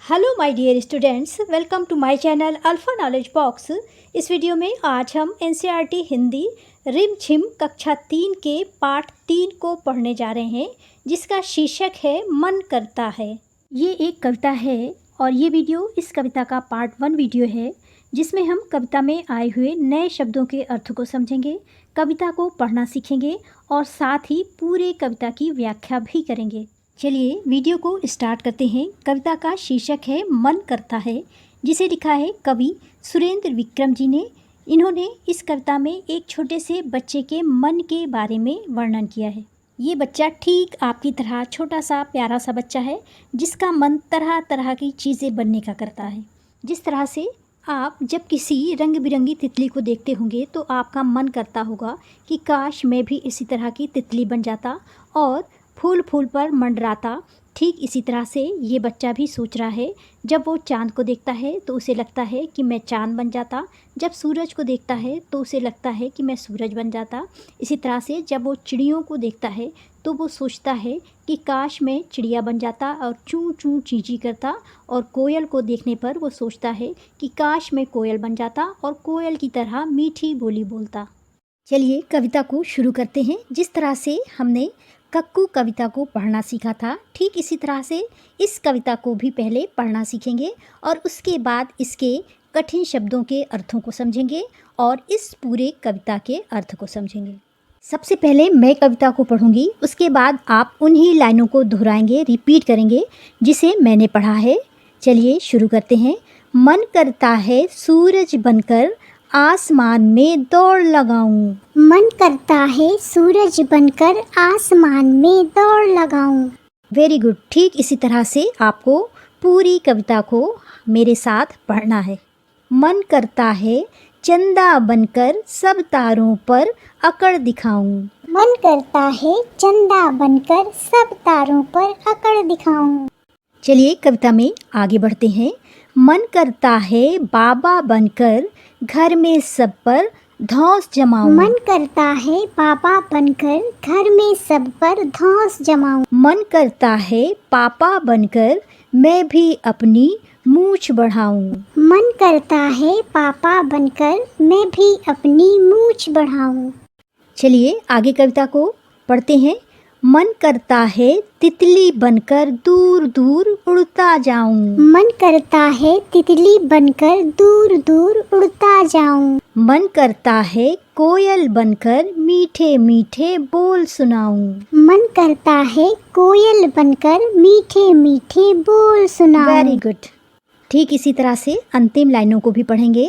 Hello my dear students, welcome to my channel alpha knowledge box. इस video में आज हम एनसीईआरटी हिंदी रिम झिम कक्षा 3 के पाठ 3 को पढ़ने जा रहे हैं, जिसका शीर्षक है मन करता है। ये एक कविता है और ये वीडियो इस कविता का पार्ट 1 वीडियो है, जिसमें हम कविता में आए हुए नए शब्दों के अर्थ को समझेंगे, कविता को पढ़ना सीखेंगे और साथ ही पूरे कविता की व्याख्या भी करेंगे। चलिए वीडियो को स्टार्ट करते हैं। कविता का शीर्षक है मन करता है, जिसे लिखा है कवि सुरेंद्र विक्रम जी ने। इन्होंने इस कविता में एक छोटे से बच्चे के मन के बारे में वर्णन किया है। ये बच्चा ठीक आपकी तरह छोटा सा प्यारा सा बच्चा है, जिसका मन तरह तरह की चीज़ें बनने का करता है। जिस तरह से आप जब किसी रंग बिरंगी तितली को देखते होंगे तो आपका मन करता होगा कि काश मैं भी इसी तरह की तितली बन जाता और फूल फूल पर मंडराता। ठीक इसी तरह से ये बच्चा भी सोच रहा है। जब वो चाँद को देखता है तो उसे लगता है कि मैं चाँद बन जाता। जब सूरज को देखता है तो उसे लगता है कि मैं सूरज बन जाता। इसी तरह से जब वो चिड़ियों को देखता है तो वो सोचता है कि काश मैं चिड़िया बन जाता और चूँ चूँ चींची करता। और कोयल को देखने पर वो सोचता है कि काश मैं कोयल बन जाता और कोयल की तरह मीठी बोली बोलता। चलिए कविता को शुरू करते हैं। जिस तरह से हमने कक्कू कविता को पढ़ना सीखा था, ठीक इसी तरह से इस कविता को भी पहले पढ़ना सीखेंगे और उसके बाद इसके कठिन शब्दों के अर्थों को समझेंगे और इस पूरे कविता के अर्थ को समझेंगे। सबसे पहले मैं कविता को पढ़ूंगी, उसके बाद आप उन्हीं लाइनों को दोहराएंगे, रिपीट करेंगे जिसे मैंने पढ़ा है। चलिए शुरू करते हैं। मन करता है सूरज बनकर आसमान में दौड़ लगाऊं। मन करता है सूरज बनकर आसमान में दौड़ लगाऊं। Very good. ठीक इसी तरह से आपको पूरी कविता को मेरे साथ पढ़ना है। मन करता है चंदा बनकर सब तारों पर अकड़ दिखाऊं। मन करता है चंदा बनकर सब तारों पर अकड़ दिखाऊं। चलिए कविता में आगे बढ़ते हैं। मन करता है बाबा बनकर घर में सब पर धौंस जमाऊं। मन करता है बाबा बनकर घर में सब पर धौंस जमाऊं। मन करता है पापा बनकर मैं भी अपनी मूंछ बढ़ाऊं। मन करता है पापा बनकर मैं भी अपनी मूंछ बढ़ाऊं। चलिए आगे कविता को पढ़ते हैं। मन करता है तितली बनकर दूर दूर उड़ता जाऊं। मन करता है तितली बनकर दूर दूर उड़ता जाऊं। मन करता है कोयल बनकर मीठे मीठे बोल सुनाऊं। मन करता है कोयल बनकर मीठे मीठे बोल सुनाऊं। Very good. ठीक इसी तरह से अंतिम लाइनों को भी पढ़ेंगे।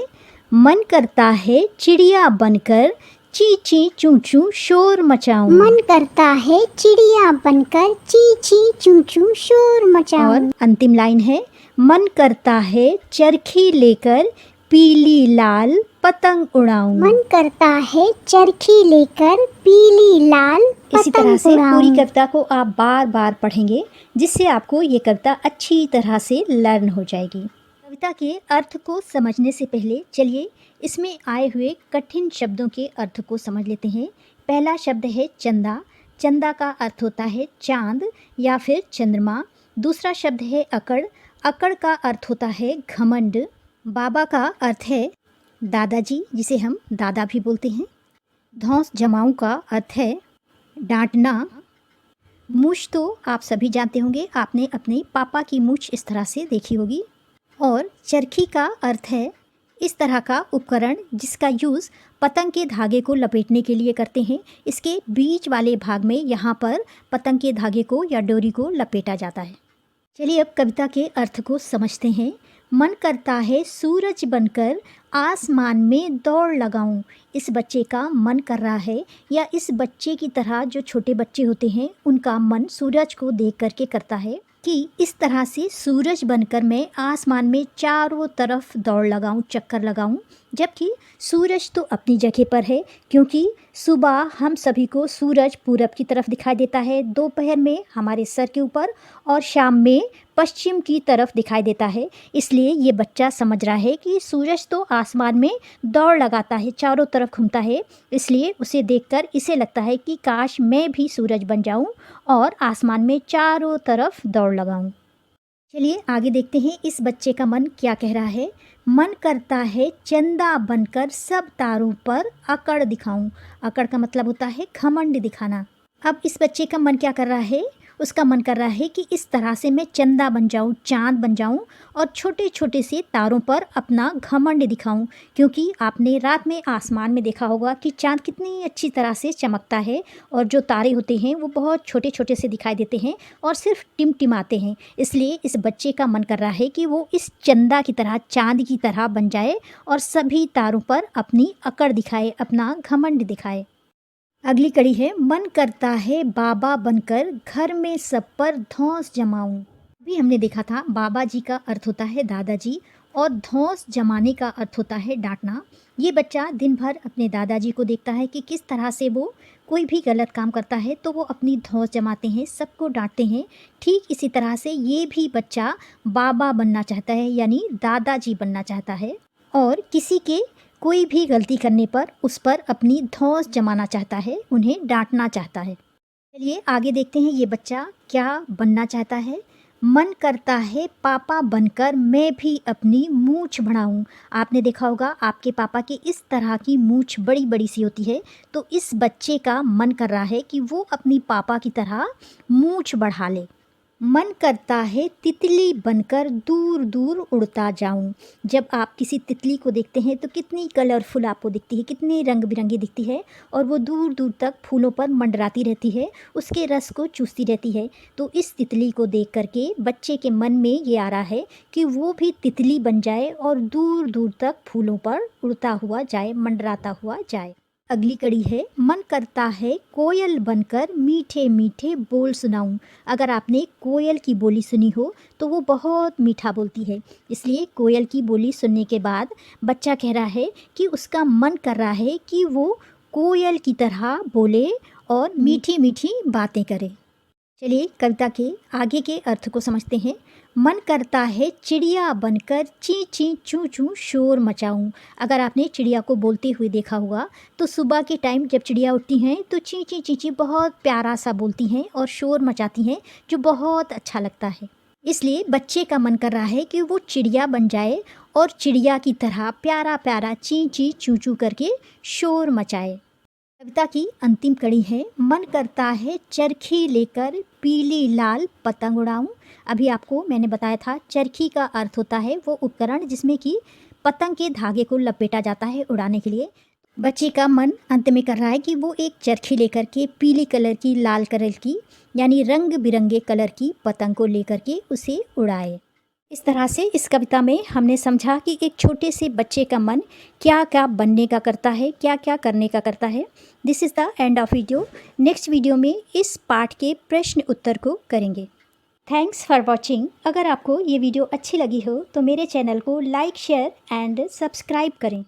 मन करता है चिड़िया बनकर ची ची चू चू शोर मचाऊं। मन करता है चिड़िया बनकर ची ची चू चू शोर मचाऊं। और अंतिम लाइन है, मन करता है चरखी लेकर पीली लाल पतंग उड़ाऊं। मन करता है चरखी लेकर पीली लाल इसी तरह पतंग से उड़ाऊं। पूरी कविता को आप बार बार पढ़ेंगे, जिससे आपको ये कविता अच्छी तरह से लर्न हो जाएगी। कविता के अर्थ को समझने से पहले चलिए इसमें आए हुए कठिन शब्दों के अर्थ को समझ लेते हैं। पहला शब्द है चंदा। चंदा का अर्थ होता है चांद या फिर चंद्रमा। दूसरा शब्द है अकड़। अकड़ का अर्थ होता है घमंड। बाबा का अर्थ है दादाजी, जिसे हम दादा भी बोलते हैं। धौंस जमाऊं का अर्थ है डांटना। मूछ तो आप सभी जानते होंगे, आपने अपने पापा की मूछ इस तरह से देखी होगी। और चरखी का अर्थ है इस तरह का उपकरण जिसका यूज़ पतंग के धागे को लपेटने के लिए करते हैं। इसके बीच वाले भाग में यहाँ पर पतंग के धागे को या डोरी को लपेटा जाता है। चलिए अब कविता के अर्थ को समझते हैं। मन करता है सूरज बनकर आसमान में दौड़ लगाऊं। इस बच्चे का मन कर रहा है, या इस बच्चे की तरह जो छोटे बच्चे होते हैं उनका मन सूरज को देख करके करता है कि इस तरह से सूरज बनकर मैं आसमान में चारों तरफ दौड़ लगाऊं, चक्कर लगाऊं। जबकि सूरज तो अपनी जगह पर है, क्योंकि सुबह हम सभी को सूरज पूरब की तरफ दिखाई देता है, दोपहर में हमारे सर के ऊपर और शाम में पश्चिम की तरफ दिखाई देता है। इसलिए ये बच्चा समझ रहा है कि सूरज तो आसमान में दौड़ लगाता है, चारों तरफ घूमता है। इसलिए उसे देखकर इसे लगता है कि काश मैं भी सूरज बन जाऊं और आसमान में चारों तरफ दौड़ लगाऊं। चलिए आगे देखते हैं इस बच्चे का मन क्या कह रहा है। मन करता है चंदा बनकर सब तारों पर अकड़ दिखाऊं। अकड़ का मतलब होता है घमंड दिखाना। अब इस बच्चे का मन क्या कर रहा है, उसका मन कर रहा है कि इस तरह से मैं चंदा बन जाऊं, चांद बन जाऊं और छोटे छोटे से तारों पर अपना घमंड दिखाऊं। क्योंकि आपने रात में आसमान में देखा होगा कि चांद कितनी अच्छी तरह से चमकता है और जो तारे होते हैं वो बहुत छोटे छोटे से दिखाई देते हैं और सिर्फ टिमटिमाते हैं। इसलिए इस बच्चे का मन कर रहा है कि वो इस चंदा की तरह, चांद की तरह बन जाए और सभी तारों पर अपनी अकड़ दिखाए, अपना घमंड दिखाए। अगली कड़ी है, मन करता है बाबा बनकर घर में सब पर धौंस जमाऊं। भी हमने देखा था बाबा जी का अर्थ होता है दादाजी और धौंस जमाने का अर्थ होता है डांटना। ये बच्चा दिन भर अपने दादाजी को देखता है कि किस तरह से वो कोई भी गलत काम करता है तो वो अपनी धौंस जमाते हैं, सबको डांटते हैं। ठीक इसी तरह से ये भी बच्चा बाबा बनना चाहता है, यानी दादाजी बनना चाहता है और किसी के कोई भी गलती करने पर उस पर अपनी धौंस जमाना चाहता है, उन्हें डांटना चाहता है। चलिए आगे देखते हैं ये बच्चा क्या बनना चाहता है। मन करता है पापा बनकर मैं भी अपनी मूंछ बढ़ाऊं। आपने देखा होगा आपके पापा की इस तरह की मूंछ बड़ी बड़ी सी होती है, तो इस बच्चे का मन कर रहा है कि वो अपनी पापा की तरह मूंछ बढ़ा ले। मन करता है तितली बनकर दूर दूर उड़ता जाऊं। जब आप किसी तितली को देखते हैं तो कितनी कलरफुल आपको दिखती है, कितनी रंग बिरंगी दिखती है और वो दूर दूर तक फूलों पर मंडराती रहती है, उसके रस को चूसती रहती है। तो इस तितली को देख करके बच्चे के मन में ये आ रहा है कि वो भी तितली बन जाए और दूर दूर तक फूलों पर उड़ता हुआ जाए, मंडराता हुआ जाए। अगली कड़ी है, मन करता है कोयल बनकर मीठे मीठे बोल सुनाऊं। अगर आपने कोयल की बोली सुनी हो तो वो बहुत मीठा बोलती है, इसलिए कोयल की बोली सुनने के बाद बच्चा कह रहा है कि उसका मन कर रहा है कि वो कोयल की तरह बोले और मीठी मीठी बातें करे। चलिए कविता के आगे के अर्थ को समझते हैं। मन करता है चिड़िया बनकर ची ची चू चू शोर मचाऊं। अगर आपने चिड़िया को बोलते हुए देखा होगा तो सुबह के टाइम जब चिड़िया उठती हैं तो ची ची ची ची बहुत प्यारा सा बोलती हैं और शोर मचाती हैं, जो बहुत अच्छा लगता है। इसलिए बच्चे का मन कर रहा है कि वो चिड़िया बन जाए और चिड़िया की तरह प्यारा प्यारा ची ची चू चू करके शोर मचाए। कविता की अंतिम कड़ी है, मन करता है चरखी लेकर पीली लाल पतंग उड़ाऊं। अभी आपको मैंने बताया था चरखी का अर्थ होता है वो उपकरण जिसमें कि पतंग के धागे को लपेटा जाता है उड़ाने के लिए। बच्चे का मन अंत में कर रहा है कि वो एक चरखी लेकर के पीली कलर की, लाल कलर की, यानी रंग बिरंगे कलर की पतंग को लेकर के उसे उड़ाए। इस तरह से इस कविता में हमने समझा कि एक छोटे से बच्चे का मन क्या क्या बनने का करता है, क्या क्या करने का करता है। This is the end of video. Next video में इस पाठ के प्रश्न उत्तर को करेंगे। Thanks for watching. अगर आपको ये वीडियो अच्छी लगी हो तो मेरे चैनल को लाइक, शेयर एंड सब्सक्राइब करें।